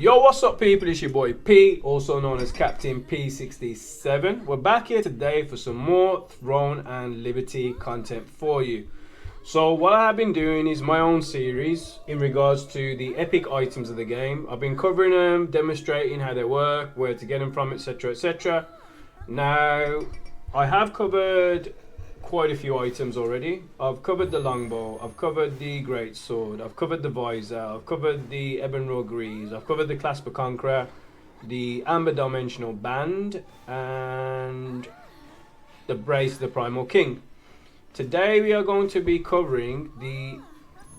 Yo, what's up people, it's your boy P, also known as Captain P67. We're back here today for some more Throne and Liberty content for you. So what I have been doing is my own series in regards to the epic items of the game. I've been covering them, demonstrating how they work, where to get them from, etc, etc. Now, I have covered quite a few items already. I've covered the longbow, I've covered the great sword, I've covered the visor, I've covered the ebon rogrees, I've covered the clasper conqueror, the amber dimensional band, and the brace of the primal king. Today we are going to be covering the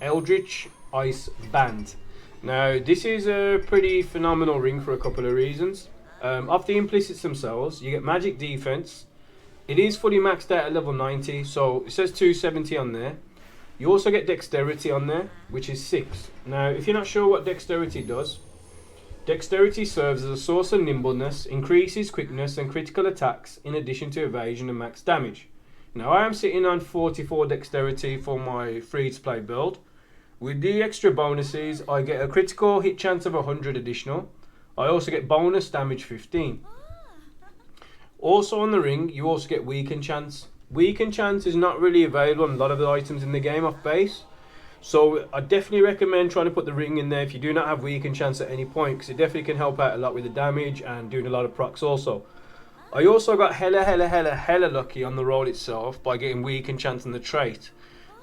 Eldritch ice band. Now this is a pretty phenomenal ring for a couple of reasons. Off the implicits themselves, you get magic defense. It is fully maxed out at level 90, so it says 270 on there. You also get dexterity on there, which is 6. Now, if you're not sure what dexterity does, dexterity serves as a source of nimbleness, increases quickness and critical attacks, in addition to evasion and max damage. Now, I am sitting on 44 dexterity for my free-to-play build. With the extra bonuses, I get a critical hit chance of 100 additional. I also get bonus damage 15. Also on the ring, you also get weaken chance. Weaken chance is not really available on a lot of the items in the game off base. So I definitely recommend trying to put the ring in there if you do not have weaken chance at any point, because it definitely can help out a lot with the damage and doing a lot of procs also. I also got hella lucky on the roll itself by getting weaken chance on the trait.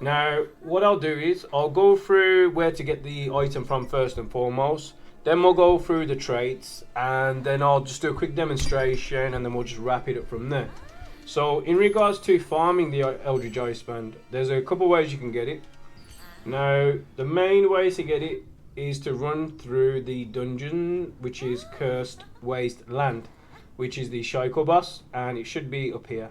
Now what I'll do is I'll go through where to get the item from first and foremost. Then we'll go through the traits, and then I'll just do a quick demonstration, and then we'll just wrap it up from there. So in regards to farming the Eldritch Ice Band, there's a couple ways you can get it. Now the main way to get it is to run through the dungeon, which is Cursed Wasteland, which is the Shaiko boss, and it should be up here.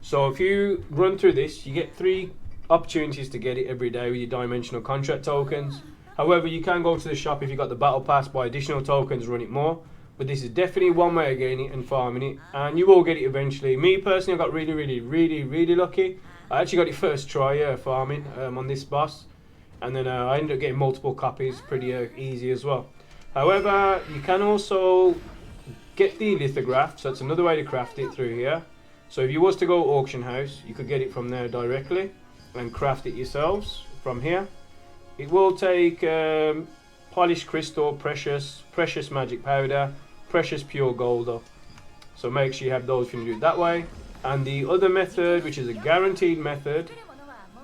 So if you run through this, you get 3 opportunities to get it every day with your dimensional contract tokens. However, you can go to the shop if you got the battle pass, buy additional tokens, run it more. But this is definitely one way of getting it and farming it, and you will get it eventually. Me personally, I got really lucky. I actually got it first try farming on this boss, and then I ended up getting multiple copies, pretty easy as well. However, you can also get the lithograph, so it's another way to craft it through here. So if you was to go auction house, you could get it from there directly and craft it yourselves from here. It will take polished crystal, precious magic powder, precious pure gold though. So make sure you have those if you do it that way. And the other method, which is a guaranteed method,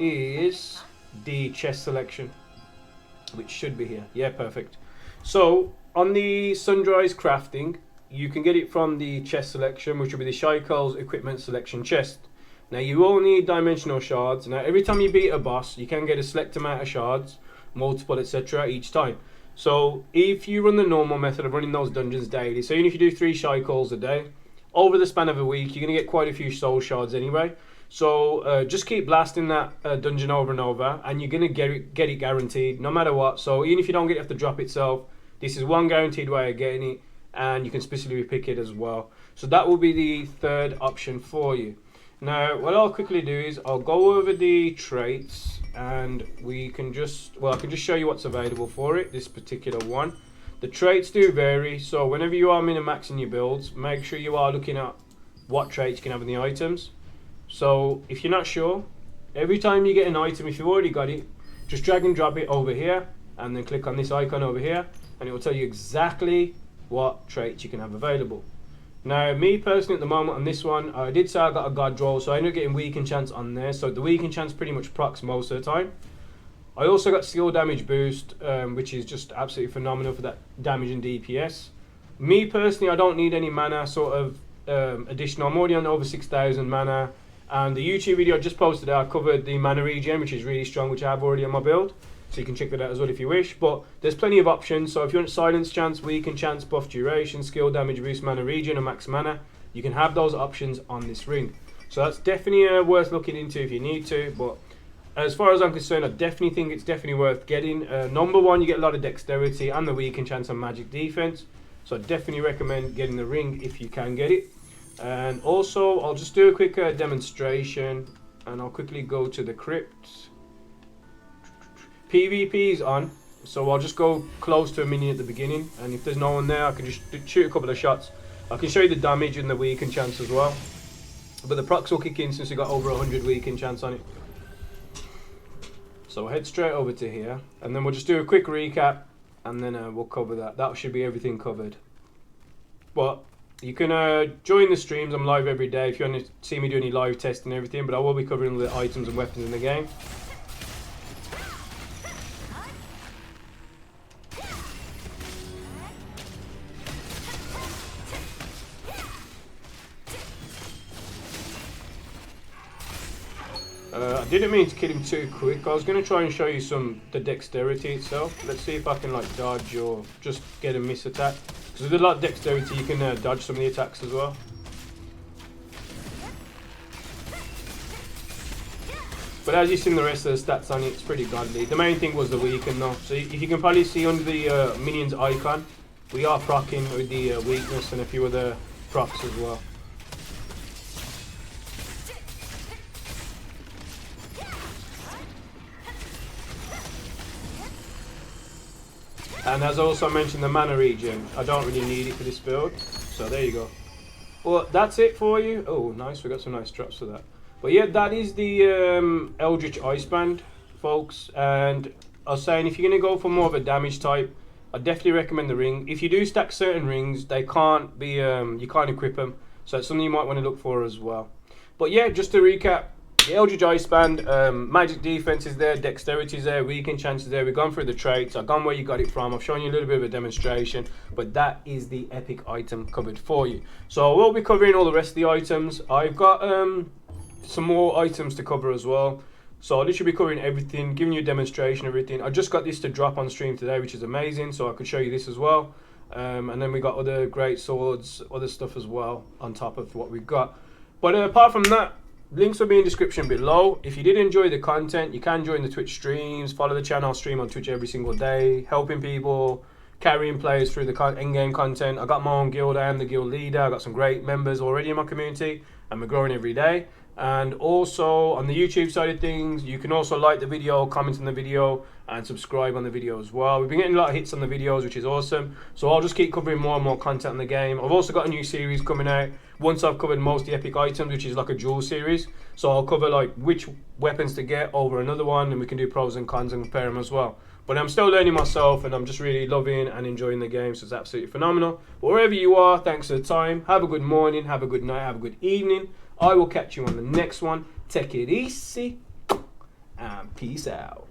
is the chest selection, which should be here. Yeah, perfect. So on the Sunrise crafting, you can get it from the chest selection, which will be the Shaiko's equipment selection chest. Now you will need dimensional shards. Now every time you beat a boss, you can get a select amount of shards, multiple, etc. each time. So if you run the normal method of running those dungeons daily, so even if you do 3 Shaikos a day, over the span of a week, you're going to get quite a few soul shards anyway. So just keep blasting that dungeon over and over, and you're going to get it guaranteed, no matter what. So even if you don't get it off the drop itself, this is one guaranteed way of getting it, and you can specifically pick it as well. So that will be the third option for you. Now, what I'll quickly do is I'll go over the traits, and we can just, well, I can just show you what's available for it, this particular one. The traits do vary, so whenever you are min-maxing your builds, make sure you are looking at what traits you can have in the items. So if you're not sure, every time you get an item, if you've already got it, just drag and drop it over here, and then click on this icon over here, and it will tell you exactly what traits you can have available. Now, me personally at the moment on this one, I did say I got a god roll, so I ended up getting weaken chance on there. So the weaken chance pretty much procs most of the time. I also got skill damage boost, which is just absolutely phenomenal for that damage and DPS. Me personally, I don't need any mana sort of additional. I'm already on over 6,000 mana. And the YouTube video I just posted, I covered the mana regen, which is really strong, which I have already on my build. So you can check that out as well if you wish. But there's plenty of options. So if you want silence chance, weaken chance, buff duration, skill damage boost, mana regen, and max mana, you can have those options on this ring. So that's definitely worth looking into if you need to. But as far as I'm concerned, I definitely think it's definitely worth getting. Number one, you get a lot of dexterity and the weaken chance on magic defense. So I definitely recommend getting the ring if you can get it. And also, I'll just do a quick demonstration, and I'll quickly go to the crypt. PvP is on. So I'll just go close to a minion at the beginning, and if there's no one there, I can just shoot a couple of shots. I can show you the damage and the weaken chance as well. But the procs will kick in since we got over 100 weaken chance on it. So we'll head straight over to here, and then we'll just do a quick recap, and then we'll cover that. That should be everything covered. But you can join the streams. I'm live every day if you want to see me do any live testing and everything, but I will be covering the items and weapons in the game. I didn't mean to kill him too quick. I was going to try and show you the dexterity itself. Let's see if I can like dodge or just get a miss attack. Because with a lot of dexterity you can dodge some of the attacks as well. But as you've seen the rest of the stats on it, it's pretty godly. The main thing was the weaken though. So if you can probably see under the minion's icon, we are proccing with the weakness and a few other procs as well. And as I also mentioned, the mana regen, I don't really need it for this build. So there you go. Well, that's it for you. Oh, nice. We got some nice drops for that. But yeah, that is the Eldritch Ice Band, folks. And I was saying, if you're going to go for more of a damage type, I definitely recommend the ring. If you do stack certain rings, they can't be, you can't equip them. So it's something you might want to look for as well. But yeah, just to recap, the Eldritch Ice Band, magic defense is there, dexterity is there, weaken chance is there. We've gone through the traits, I've gone where you got it from, I've shown you a little bit of a demonstration, but that is the epic item covered for you. So I will be covering all the rest of the items. I've got some more items to cover as well. So I'll literally be covering everything, giving you a demonstration, everything. I just got this to drop on stream today, which is amazing, so I could show you this as well. And then we got other great swords, other stuff as well, on top of what we've got. But apart from that, links will be in the description below. If you did enjoy the content, you can join the Twitch streams, follow the channel. I stream on Twitch every single day, helping people, carrying players through the in-game content. I got my own guild, I am the guild leader. I got some great members already in my community, and we're growing every day. And also on the YouTube side of things, you can also like the video, comment on the video, and subscribe on the video as well. We've been getting a lot of hits on the videos, which is awesome. So I'll just keep covering more and more content in the game. I've also got a new series coming out once I've covered most of the epic items, which is like a duel series. So I'll cover like which weapons to get over another one, and we can do pros and cons and compare them as well. But I'm still learning myself, and I'm just really loving and enjoying the game, so it's absolutely phenomenal. But wherever you are, thanks for the time. Have a good morning, have a good night, have a good evening. I will catch you on the next one. Take it easy, and peace out.